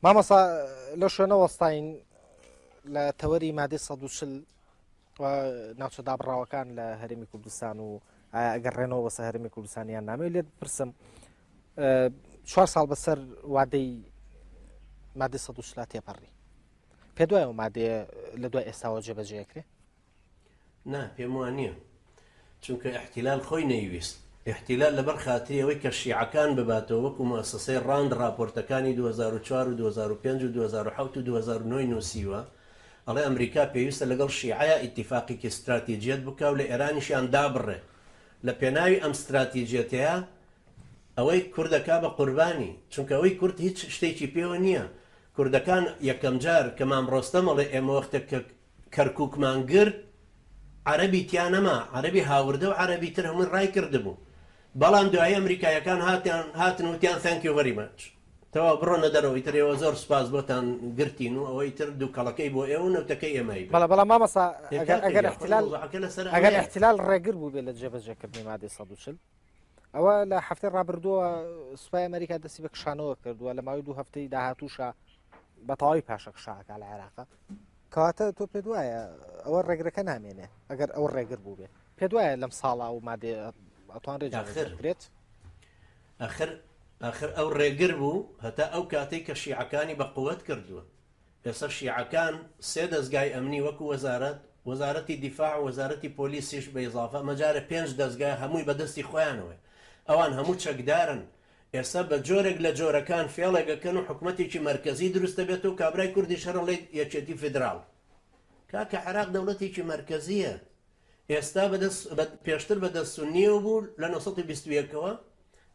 مامەسا لە شوێنە وەستاین لە تەوەری مادەی ١40 ناوچە دابڕاوەکان لە هەرێمی کوردستان و ئەگەڕێنەوە بەسە هەرێمی کوردستانیان نامەوێت لێت پرسم 4 ساڵ بەسەر وادەی مادەی ١40 تێپەڕی پێ دوایەوە مادەیە لە دوای ئێستاوە جێبەجێکرێ نا پێم وان نییە چونکە احتیلال خۆی نەیویست احتیلال لەبەر خاتری ئەوەی کە شیعەکان بباتەوە وەکو مؤسسەی ڕاند راپۆرتەکانی 2004 و 2005 و 2007 و 2009 نووسیوە ئەڵێ ئەمریکا پێویستە لەگەڵ شیعەیە ئیتیفاقێکی استراتیجیەت بکە و لە ئێرانیشیان دابڕێ لە پێناوی ئەم استراتیجیەتەیە ئەوەی کوردەکا بە قوربانی چونکە ئەوەی کورد هیچ شتێکی پێوە نییە کوردەکان یەکەم جار کە مام ڕۆستەمەڵێ ئێمە وەختە کە کەرکووکمان گرت عەرەبی تیانەما عەرەبی هاوردە و عەرەبی تر هەمووی ڕای کردبوو بەڵام دوایی ئەمریکایەکان هاتن وتیان thank you very much تەواو بڕۆنە دەرەوەی ترەوە زۆر سوپاس بۆتان گرتین و ئەوەی تر دوو کەڵەکەی بۆ ئێوە نەوتەکەی ئێمەی بەڵام مامەسا ئەگەر احتیلال ڕێگر بوو بێ لە جێبەجێکردنی مادەی 140 ئەوە لە هەفتەی ڕابردووە سوپای ئەمریکا دەستی بە کشانەوە کردووە لە ماوەی 2 هەفتەی داهاتووشە بە تەواوی پاشە کشاکە لە عێراقا کەواتە تۆ پێ دوایە ئەوە ڕێگرەکە نامێنێ ئەگەر ئەو ڕێگر بوو بێ پێ دوایە لەم ساڵا و مادێ ئەتوان ڕێجارێت ئاخر ئەو ڕێگر بوو هەتا ئەو کاتێک کە شیعەکانی بە قووەت کردووە ئێستا شیعەکان سێ دەستگای ئەمنی وەکو وەزارەتی دیفاع و وەزارەتی پۆلیسیش بە ئیزافە مەجارە 5 دەستگای هەمووی بەدەستی خۆیانەوە ئەوان هەموو چەکدارن ئێستا بە جۆرێک لە جۆرەکان فێڵێگەکەن و حکوومەتێکی مرکزی دروستە بێت و کابرای کوردی شەڕڵی یەکێتی فدراڵ کاکە عێراق دەوڵەتێکی مرکزیە ئێستا پێشتر بەدەستسونیە بوو لە 1920ەوە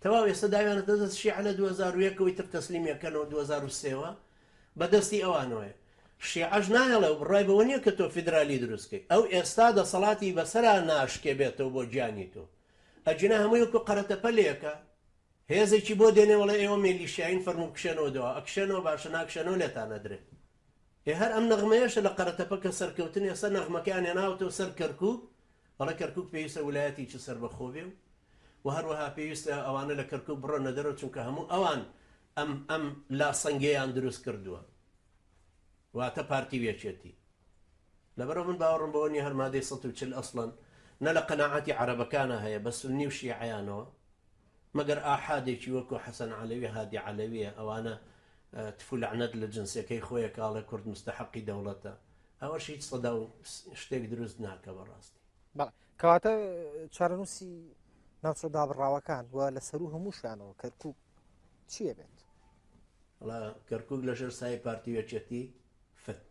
تەواو ئێستا داویانە دەست شیعە لە 2001ەوەی تر تەسلیمیەکەنەوە 2003ەوە بەدەستی ئەوانەوەیە شیعەش نایەڵێ و بڕای بەوە نییە کە تۆ فیدرالی دروستکەی ئەو ئێستا دەسەڵاتی بەسەرا ناشکێ بێتەوە بۆ گیانی تۆ ئەجینا هەمووی وەکو قەرەتەپەلێکە هێزێکی بۆ دێنێ وڵێ ئێوە مێلیشیاین فەرموو کشێنەوە دەوە ئەکشێنەوە باشە ناکشێنەوە لێتانە درێت هەر ئەم نەغمەیەشە لە قەرەتەپە کە سەرکەوتن ێستا نەغمەکان هێناوەتەوە سەر کەرکووک بەڵێ کەرکووک پێویستە ویلایەتێکی سەربەخۆ بێ و هەروەها پێویستە ئەوانە لە کەرکووک بڕۆنە دەرەوە چونکە هەموو ئەوان ئەم لاسەنگەیان دروست کردووە واتە پارتی وێچێتی لەبەرەوە من باوەڕم بەوە نیە هەر مادەی 140 ئەسڵەن نە لە قەناعەتی عەرەبەکانە هەیە بە سونی و شیعەیانەوە مەگەر ئاحادێکی وەکو حەسەن عەلەوی هادی عەلەویە ئەوانە تفو لعنەت لە جنسەکەی خۆیە کاڵێ کورد مستحقی دەوڵەتە ئەوەش هیچ سەدا و شتێک دروست ناکە بەڕاستی کەواتە چارەنووسی ناوچە دابڕاوەکان وە لەسەر و هەموو شوێنەوە کەرکووک چییە بێت؟ کەرکووک لەژێر سای پارتی وێچێتی فت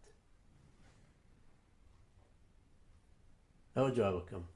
ئەوە جوابەکەم